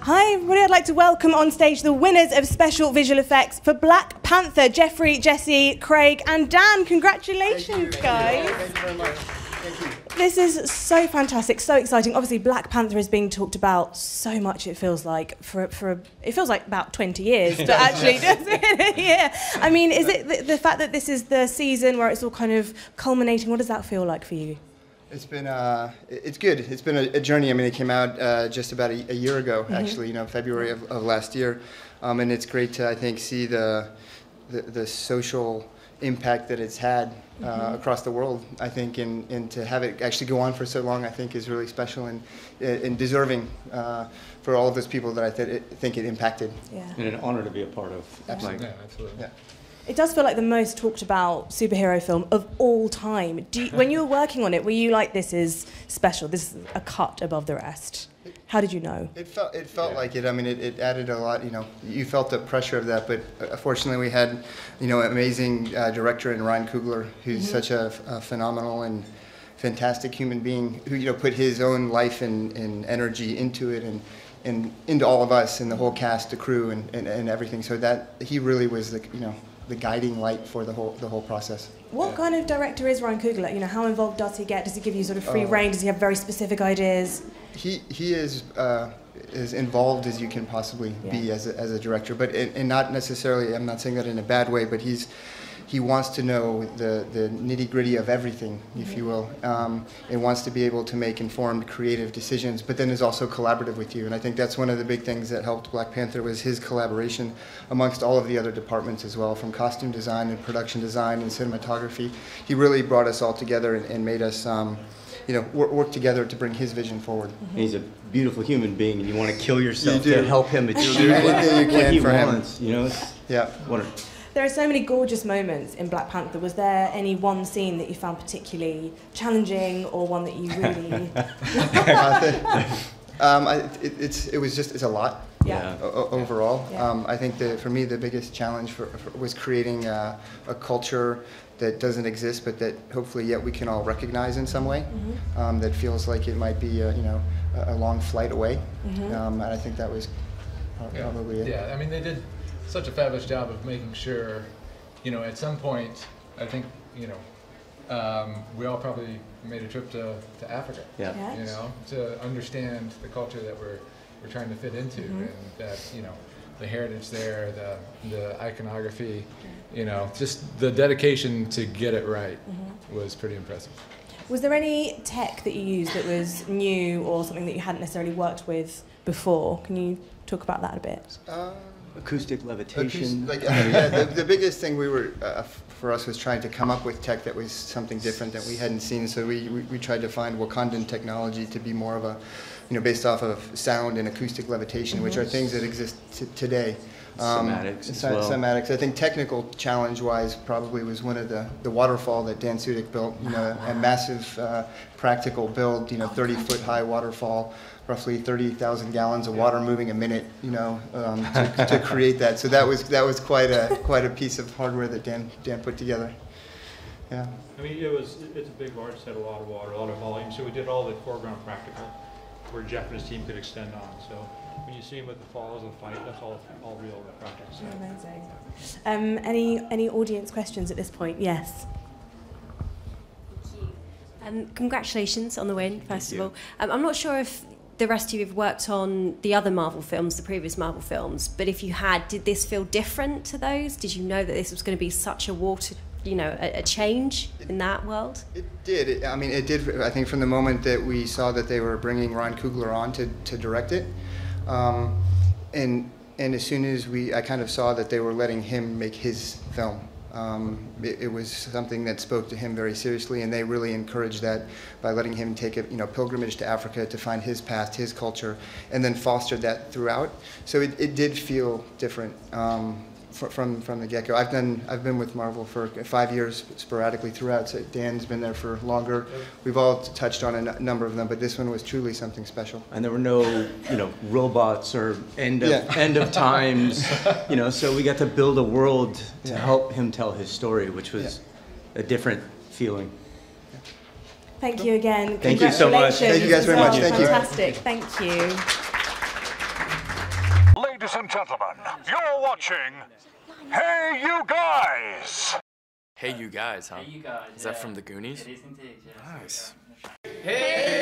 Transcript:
Hi everybody, I'd like to welcome on stage the winners of special visual effects for Black Panther, Geoffrey, Jessie, Craig and Dan. Congratulations, guys. Thank you very much. Thank you. This is so fantastic, so exciting. Obviously, Black Panther is being talked about so much, it feels like, it feels like about 20 years, but actually, yeah. I mean, is it the fact that this is the season where it's all kind of culminating, what does that feel like for you? It's been, it's good. It's been a journey. I mean, it came out just about a year ago, actually, you know, February of last year. And it's great to, I think, see the social impact that it's had across the world, I think, and to have it actually go on for so long, I think, is really special and deserving for all of those people that I think it impacted. Yeah. And an honor to be a part of. Absolutely. Like, yeah, absolutely. Yeah. It does feel like the most talked about superhero film of all time. When you were working on it, were you like, this is special, this is a cut above the rest? How did you know? It felt like it. I mean, it added a lot. You know, you felt the pressure of that. But fortunately, we had, you know, an amazing director in Ryan Coogler, who's such a phenomenal and fantastic human being, who, you know, put his own life and energy into it and into all of us and the whole cast, the crew, and everything. So that he really was the, you know, the guiding light for the whole process. What kind of director is Ryan Coogler? You know, how involved does he get? Does he give you sort of free rein? Does he have very specific ideas? He is as involved as you can possibly be as a director, but and not necessarily. I'm not saying that in a bad way, but he wants to know the nitty-gritty of everything, if you will, and wants to be able to make informed, creative decisions, but then is also collaborative with you. And I think that's one of the big things that helped Black Panther was his collaboration amongst all of the other departments as well, from costume design and production design and cinematography. He really brought us all together and made us you know, work together to bring his vision forward. He's a beautiful human being, and you want to kill yourself to help him achieve anything you what can he for wants. him. You know, There are so many gorgeous moments in Black Panther. Was there any one scene that you found particularly challenging, or one that you really? It's a lot. Yeah. Overall, Yeah. I think that for me the biggest challenge was creating a culture that doesn't exist, but that hopefully yet we can all recognize in some way. That feels like it might be you know, a long flight away. And I think that was probably it. Yeah, I mean, they did such a fabulous job of making sure, you know, at some point, I think, you know, we all probably made a trip to Africa, Yeah. you know, to understand the culture that we're trying to fit into, and that, you know, the heritage there, the iconography, you know, just the dedication to get it right was pretty impressive. Was there any tech that you used that was new or something that you hadn't necessarily worked with before? Can you talk about that a bit? Acoustic levitation. The biggest thing we were for us was trying to come up with tech that was something different that we hadn't seen. So we tried to find Wakandan technology to be more of a, you know, based off of sound and acoustic levitation, which are things that exist today. Cymatics as well. Cymatics. I think technical challenge-wise probably was one of the waterfall that Dan Sudick built. You know, a massive practical build. You know, 30-foot high waterfall, roughly 30,000 gallons of water moving a minute. You know, to create that. So that was quite a piece of hardware that Dan put together. Yeah. I mean, it's a big large set, a lot of water, a lot of volume. So we did all the foreground practical, where Jeff and his team could extend on. So when you see him with the falls and fight, that's all real practical. So. Amazing. Any audience questions at this point? Yes. Thank you. Congratulations on the win, first of all. I'm not sure if the rest of you have worked on the other Marvel films, the previous Marvel films, but if you had, did this feel different to those? Did you know that this was going to be such a change in that world? It did. I mean, it did. I think from the moment that we saw that they were bringing Ryan Coogler on to direct it, and as soon as I kind of saw that they were letting him make his film. It was something that spoke to him very seriously, and they really encouraged that by letting him take a pilgrimage to Africa to find his past, his culture, and then fostered that throughout. So it did feel different from the get-go. I've been with Marvel for 5 years sporadically throughout. So Dan's been there for longer. We've all touched on a number of them, but this one was truly something special. And there were no, robots or end of times, So we got to build a world to help him tell his story, which was a different feeling. Thank you again. Thank you so much. Thank you guys very much. Thank you. Fantastic. Thank you. Ladies and gentlemen, you're watching Hey You Guys! Hey You Guys, huh? Hey You Guys. Is that from the Goonies? It is indeed, yes. Nice. Hey